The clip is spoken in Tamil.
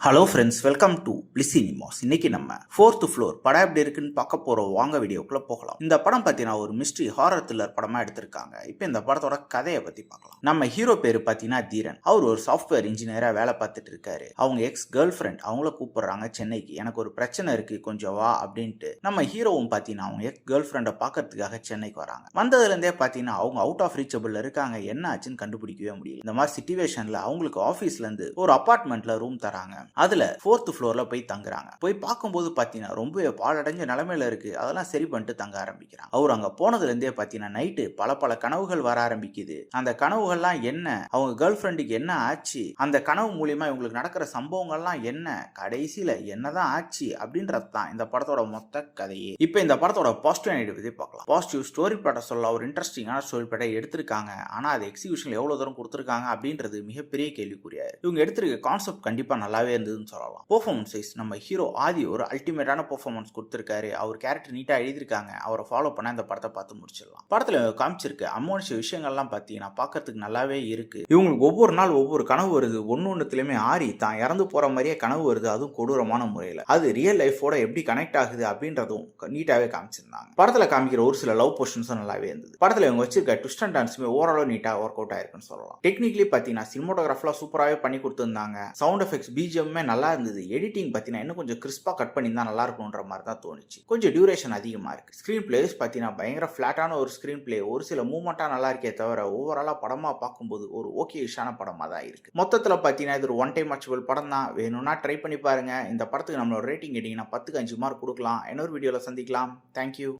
ஹலோ ஃப்ரெண்ட்ஸ், வெல்கம் டு பிளிசினிமாஸ். இன்னைக்கு நம்ம ஃபோர்த் ஃப்ளோர் படம் எப்படி இருக்குன்னு பார்க்க போறோம். வாங்க வீடியோக்குள்ள போகலாம். இந்த படம் பார்த்தீங்கன்னா ஒரு மிஸ்ட்ரி ஹாரர் த்ரில்லர் படமா எடுத்திருக்காங்க. இப்போ இந்த படத்தோட கதையை பத்தி பார்க்கலாம். நம்ம ஹீரோ பேரு பார்த்தீங்கன்னா தீரன். அவர் ஒரு சாஃப்ட்வேர் இன்ஜினியரா வேலை பார்த்துட்டு இருக்காரு. அவங்க எக்ஸ் கேர்ள் ஃப்ரெண்ட் அவங்கள கூப்பிடுறாங்க சென்னைக்கு. எனக்கு ஒரு பிரச்சனை இருக்கு, கொஞ்சம் வா அப்படின்ட்டு. நம்ம ஹீரோவும் பார்த்தீங்கன்னா அவங்க எக்ஸ் கேர்ள் ஃப்ரெண்டை பார்க்கறதுக்காக சென்னைக்கு வராங்க. வந்ததுல இருந்தே பார்த்தீங்கன்னா அவங்க அவுட் ஆஃப் ரீச்சபிள் இருக்காங்க. என்ன ஆச்சுன்னு கண்டுபிடிக்கவே முடியல. இந்த மாதிரி சிச்சுவேஷன்ல அவங்களுக்கு ஆஃபீஸ்ல இருந்து ஒரு அபார்ட்மெண்ட்ல ரூம் தராங்க. அதுல ஃபோர்த் ஃப்ளோர்ல போய் தங்குறாங்க. போய் பார்க்கும்போது பாத்தீங்கன்னா ரொம்ப பாழடைஞ்ச நிலைமையில இருக்கு. அதெல்லாம் சரி பண்ணிட்டு தங்க ஆரம்பிக்கிறாங்க. அவர் அங்க போனதுல இருந்தே பாத்தீங்கன்னா நைட்டு பல கனவுகள் வர ஆரம்பிக்குது. அந்த கனவுகள்லாம் என்ன, அவங்க கேர்ள் ஃப்ரெண்டுக்கு என்ன ஆச்சு, அந்த கனவு மூலியமா இவங்களுக்கு நடக்கிற சம்பவங்கள்லாம் என்ன, கடைசியில என்னதான் ஆச்சு அப்படின்றது தான் இந்த படத்தோட மொத்த கதையே. இப்போ இந்த படத்தோட பாசிட்டிவ் நெகட்டிவ் பத்தி பார்க்கலாம். பாசிட்டிவ் ஸ்டோரி பட சொல்ல ஒரு இன்ட்ரெஸ்டிங்கான ஸ்டோரி பட எடுத்திருக்காங்க. ஆனா அது எக்ஸிகியூஷன்ல எவ்வளவு தூரம் கொடுத்திருக்காங்க அப்படின்றது மிகப்பெரிய கேள்விக்குறியா. இவங்க எடுத்திருக்க கான்செப்ட் கண்டிப்பா நல்லாவே இருந்ததுன்னு சொல்லலாம். பெர்ஃபார்மன்ஸ் வைஸ் நம்ம ஹீரோ ஆதி ஒரு அல்டிமேட்டான பெர்ஃபார்மன்ஸ் கொடுத்திருக்காரு. அவர் கேரக்டர் நீட்டா எழுதியிருக்காங்க. அவரை ஃபாலோ பண்ண இந்த படத்தை பார்த்து முடிச்சிடலாம். படத்துல காமிச்சிருக்க அமானுஷ விஷயங்கள்லாம் பார்த்தீங்கன்னா பார்க்கறதுக்கு நல்லாவே இருக்கு. இவங்களுக்கு ஒவ்வொரு நாள் ஒவ்வொரு கனவு வருது. ஒன்னொன்னுத்துலயுமே ஆரி தான் இறந்து போற மாதிரியே கனவு வருது, அதுவும் கொடூரமான முறையில். அது ரியல் லைஃபோட எப்படி கனெக்ட் ஆகுது அப்படின்றதும் நீட்டாவே காமிச்சிருந்தாங்க. படத்துல காமிக்கிற ஒரு சில லவ் போர்ஷன்ஸும் நல்லாவே இருந்தது. படத்துல இவங்க வச்சிருக்க ட்விஸ்ட் அண்ட் டர்ன்ஸுமே ஓவரால் நீட்டா ஒர்க் அவுட் ஆயிருக்குன்னு சொல்லலாம். டெக்னிக்கலி பார்த்தீங்கன்னா சினிமோட்டோகிராஃபில் சூப்பராகவே பண்ணி கொடுத்துருந்தாங்க. சவுண்ட் எஃபெக்ட்ஸ் பிஜிஎம்மே நல்லா இருந்தது. எடிட்டிங் பார்த்தீங்கன்னா இன்னும் கொஞ்சம் கிறிஸ்பா கட் பண்ணி தான் நல்லா இருக்கும்ன்ற மாதிரி தான் தோணுச்சு. கொஞ்சம் டியூரேஷன் அதிகமாக இருக்கு. ஸ்க்ரீன் பிளேஸ் பார்த்தீங்கன்னா பயங்கர ஃபிளாட்டான ஒரு ஸ்க்ரீன் பிளே. ஒரு சில மூவ்மெண்ட்டாக நல்லா இருக்கே தவிர ஓவராலாக படமாக பார்க்கும்போது ஒரு ஓகேஷான படமாக தான் இருக்கு. மொத்தத்தில் பார்த்தீங்கன்னா இது ஒரு ஒன் டைம் வாட்சபிள் படம் தான். வேணும்னா ட்ரை பண்ணி பாருங்க. இந்த படத்துக்கு நம்மளோட ரேட்டிங் கேட்டிங்கன்னா 10க்கு 5 மார்க் கொடுக்கலாம். இன்னொரு வீடியோவில் சந்திக்கலாம். தேங்க்யூ.